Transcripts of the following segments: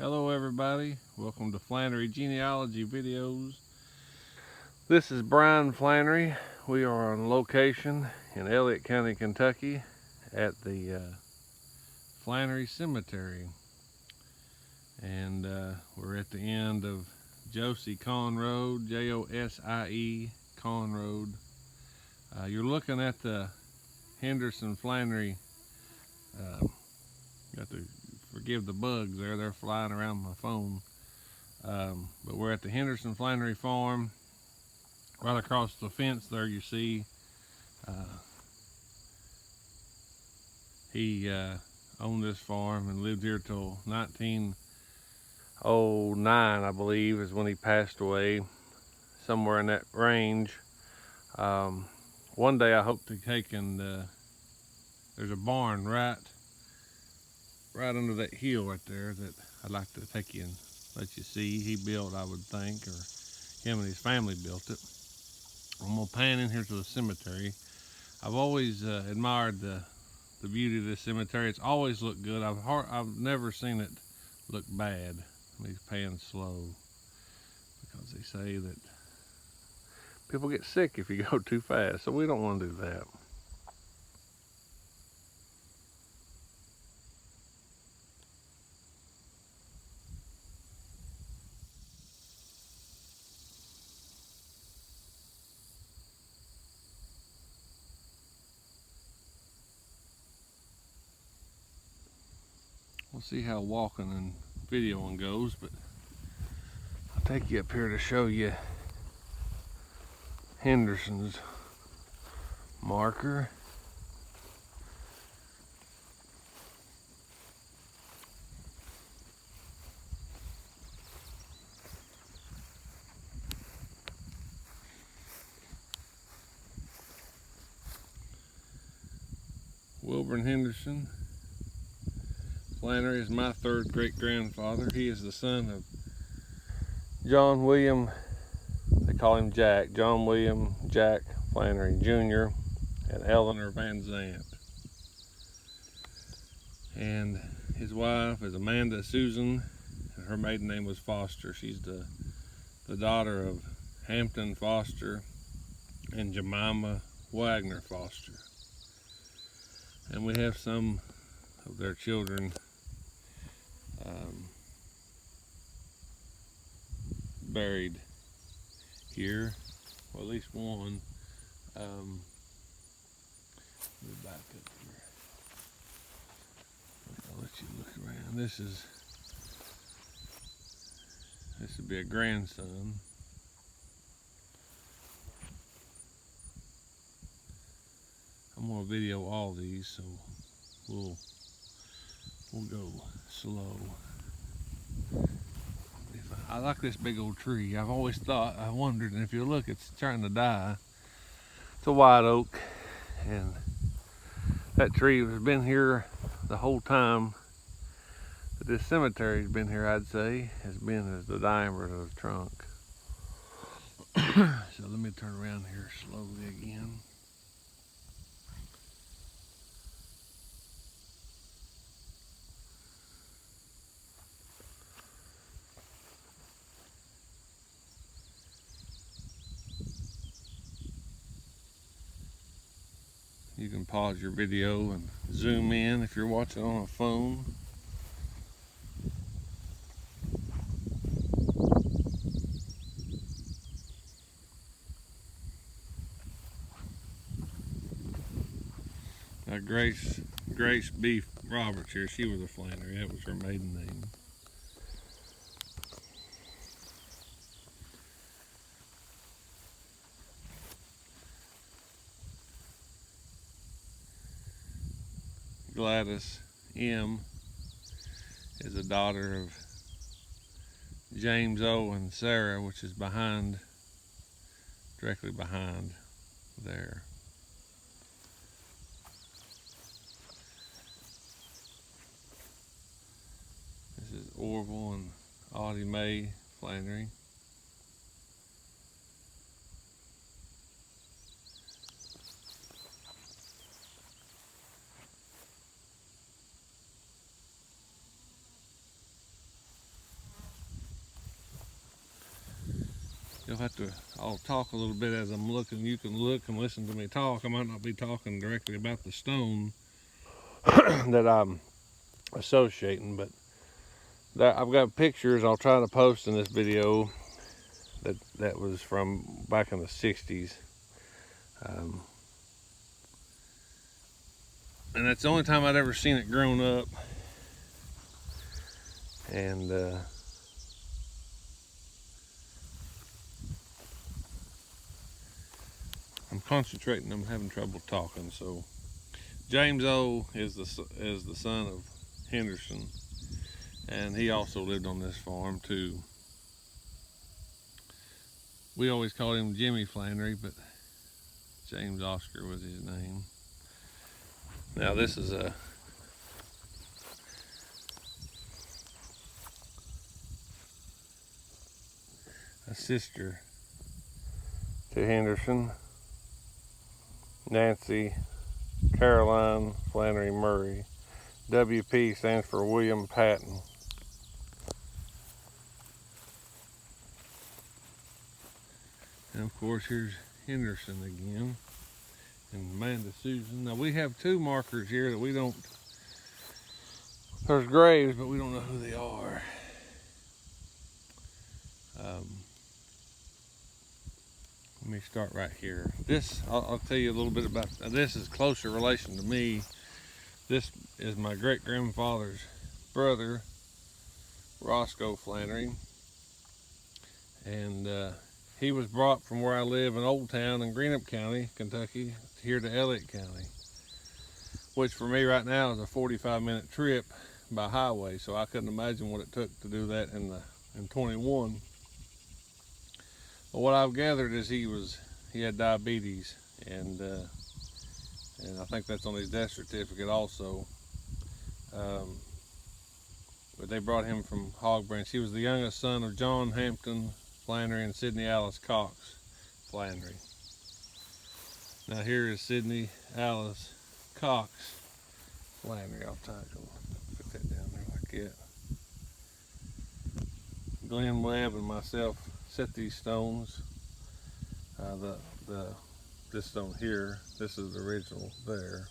Hello everybody, welcome to Flanery Genealogy Videos. This is Brian Flanery. We are on location in Elliott County, Kentucky at the Flanery Cemetery. And we're at the end of Josie Con Road, Josie Con Road. You're looking at the Henderson Flannery. Got to forgive the bugs there, they're flying around my phone. But we're at the Henderson Flannery farm. Right across the fence there you see he owned this farm and lived here till 1909, I believe, is when he passed away, somewhere in that range. One day I hope to take and there's a barn right under that hill right there that I'd like to take you and let you see. He built, I would think, or him and his family built it. I'm gonna pan in here to the cemetery. I've always admired the beauty of this cemetery. It's always looked good. I've never seen it look bad. Let me pan slow, because they say that people get sick if you go too fast, so we don't want to do that. We'll see how walking and videoing goes, but I'll take you up here to show you Henderson's marker. Wilburn Henderson Flannery is my third great-grandfather. He is the son of John William, they call him Jack, John William Jack Flannery Jr. and Eleanor Van Zant. And his wife is Amanda Susan, and her maiden name was Foster. She's the daughter of Hampton Foster and Jemima Wagner Foster. And we have some of their children buried here, well, at least one. Let me back up here. I'll let you look around. This would be a grandson. I'm gonna video all these, so we'll go slow. I like this big old tree. I've always thought, I wondered, and if you look, it's trying to die. It's a white oak, and that tree has been here the whole time that this cemetery has been here, I'd say, has been as the diameter of the trunk. So let me turn around here slowly again. You can pause your video and zoom in if you're watching on a phone. Now Grace B. Roberts here, she was a Flannery. That was her maiden name. Gladys M. is a daughter of James O. and Sarah, which is directly behind there. This is Arvel and Audie Mae Flannery. You'll have to, I'll talk a little bit as I'm looking. You can look and listen to me talk. I might not be talking directly about the stone that I'm associating, but I've got pictures I'll try to post in this video that was from back in the 60s. And that's the only time I'd ever seen it grown up. And I'm concentrating. I'm having trouble talking. So James O is the son of Henderson, and he also lived on this farm too. We always called him Jimmie Flanery, but James Oscar was his name. Now this is a sister to Henderson, Nancy Caroline Flannery Murray. WP stands for William Patton. And of course here's Henderson again, and Amanda Susan. Now we have two markers here that we don't, there's graves, but we don't know who they are. Let me start right here. This, I'll tell you a little bit about, this is closer relation to me. This is my great-grandfather's brother, Roscoe Flannery. And he was brought from where I live in Old Town in Greenup County, Kentucky, here to Elliott County, which for me right now is a 45-minute trip by highway. So I couldn't imagine what it took to do that in 21. But what I've gathered is he had diabetes, and I think that's on his death certificate also. But they brought him from Hog Branch. He was the youngest son of John Hampton Flannery and Sydney Alice Cox Flannery. Now here is Sydney Alice Cox Flannery. I'll try to put that down there like that. Glenn Webb and myself set these stones. This stone here, this is the original there.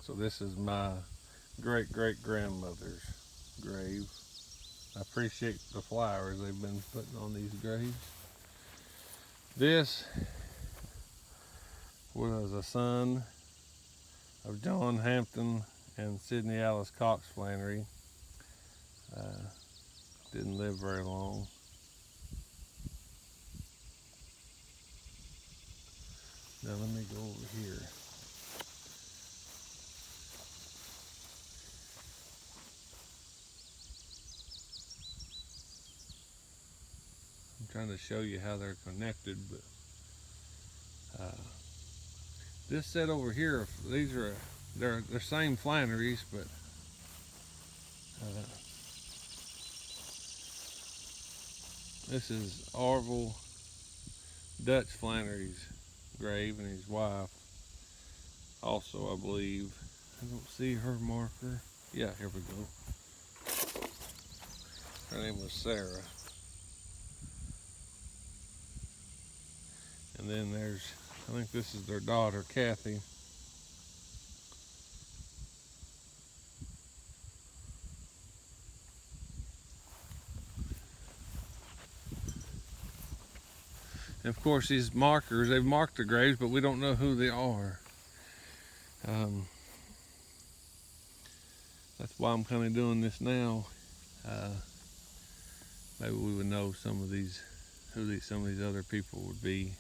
So this is my great-great-grandmother's grave. I appreciate the flowers they've been putting on these graves. This was a son of John Hampton and Sydney Alice Cox Flannery. Didn't live very long. Now let me go over here. I'm trying to show you how they're connected, but this set over here, these are they're the same Flannerys, but this is Arvel Dutch Flannery's grave, and his wife also, I believe. I don't see her marker. Yeah, here we go. Her name was Sarah. And then there's, I think this is their daughter, Kathy. And of course, these markers, they've marked the graves, but we don't know who they are. That's why I'm kind of doing this now. Maybe we would know some of these, some of these other people would be.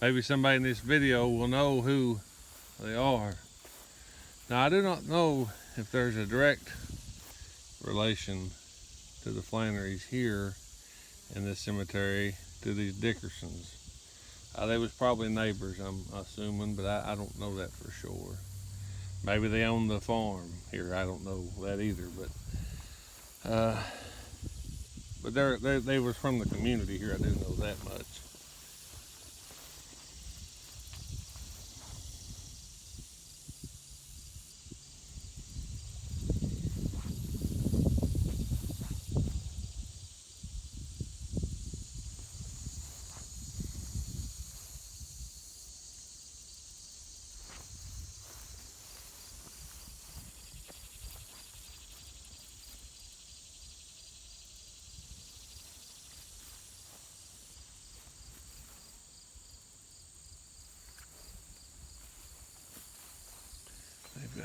Maybe somebody in this video will know who they are. Now, I do not know if there's a direct relation to the Flannerys here in this cemetery to these Dickersons. They was probably neighbors, I'm assuming, but I don't know that for sure. Maybe they own the farm here. I don't know that either, but they was from the community here. I do know that much.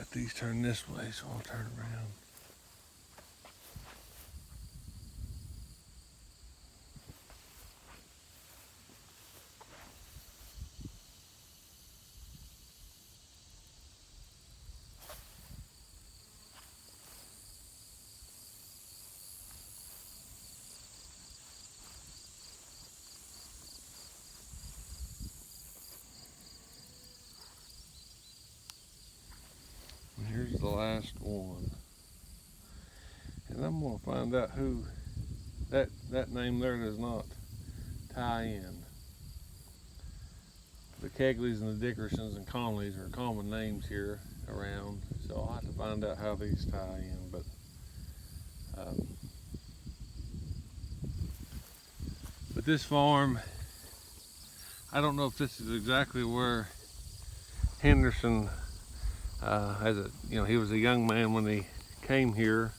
got these turned this way, so I'll turn around. And here's the last one. And I'm gonna find out who that name there does not tie in. The Kegleys and the Dickersons and Conleys are common names here around, so I'll have to find out how these tie in. But this farm, I don't know if this is exactly where Henderson, he was a young man when he came here.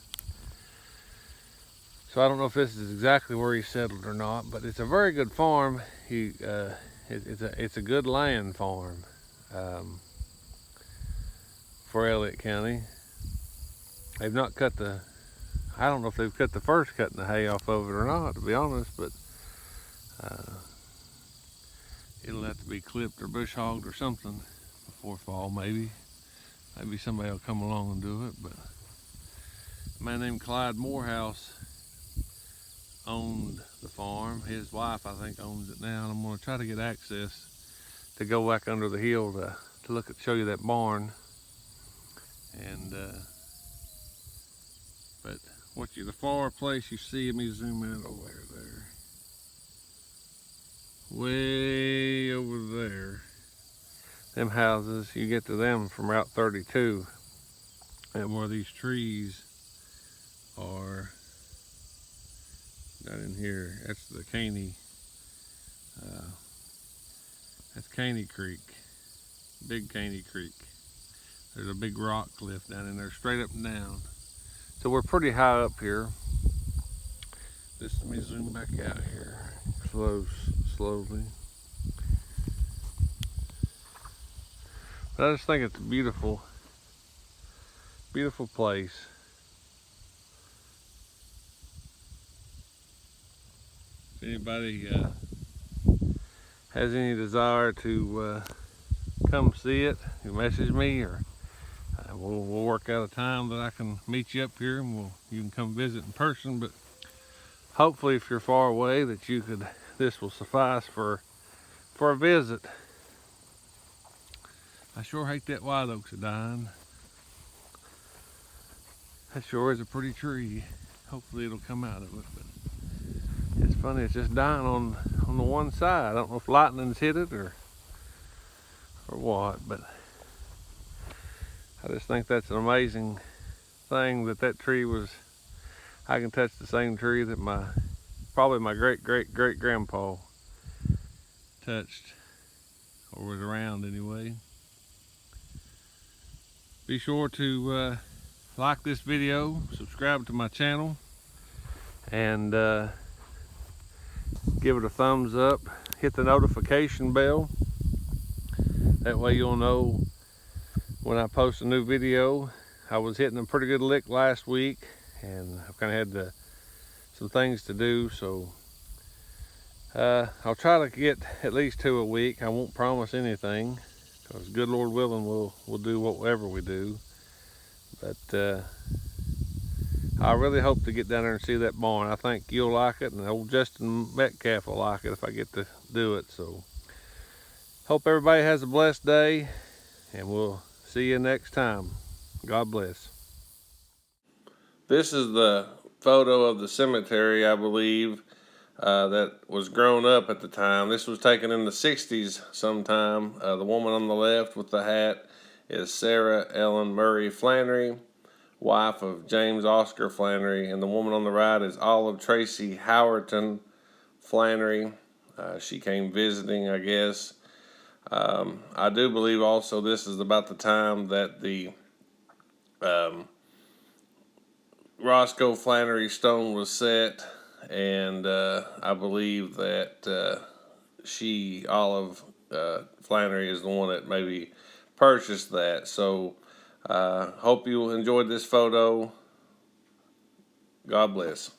So I don't know if this is exactly where he settled or not, but it's a very good farm. It's a good land farm for Elliott County. They've not cut I don't know if they've cut the first cutting the hay off of it or not, to be honest, but it'll have to be clipped or bush hogged or something before fall, maybe. Maybe somebody will come along and do it, but a man named Clyde Morehouse owned the farm. His wife, I think, owns it now, and I'm gonna try to get access to go back under the hill to show you that barn. And but the far place you see, let me zoom in over there. Way over there. Them houses, you get to them from Route 32, and where these trees are down in here. That's the Caney. That's Caney Creek, Big Caney Creek. There's a big rock cliff down in there, straight up and down. So we're pretty high up here. Let me zoom back out here, slowly. But I just think it's a beautiful place. If anybody has any desire to come see it, you message me, or we'll work out a time that I can meet you up here, and you can come visit in person. But hopefully, if you're far away, that this will suffice for a visit. I sure hate that white oak's dying. That sure is a pretty tree. Hopefully it'll come out of it, but it's funny, it's just dying on the one side. I don't know if lightning's hit it or what, but I just think that's an amazing thing that tree was. I can touch the same tree that probably my great grandpa touched, or was around anyway. Be sure to like this video, subscribe to my channel, and give it a thumbs up. Hit the notification bell. That way you'll know when I post a new video. I was hitting a pretty good lick last week, and I've kind of had some things to do, so I'll try to get at least 2 a week. I won't promise anything, because good Lord willing, we'll do whatever we do. But I really hope to get down there and see that barn. I think you'll like it, and old Justin Metcalf will like it if I get to do it. So hope everybody has a blessed day, and we'll see you next time. God bless. This is the photo of the cemetery, I believe, that was grown up at the time. This was taken in the 60s sometime. The woman on the left with the hat is Sarah Ellen Murray Flanery, wife of James Oscar Flannery, and the woman on the right is Olive Tracy Howerton Flannery. She came visiting, I guess. I do believe also this is about the time that the Roscoe Flannery stone was set, and I believe that Olive Flannery, is the one that maybe purchased that. So Hope you enjoyed this photo. God bless.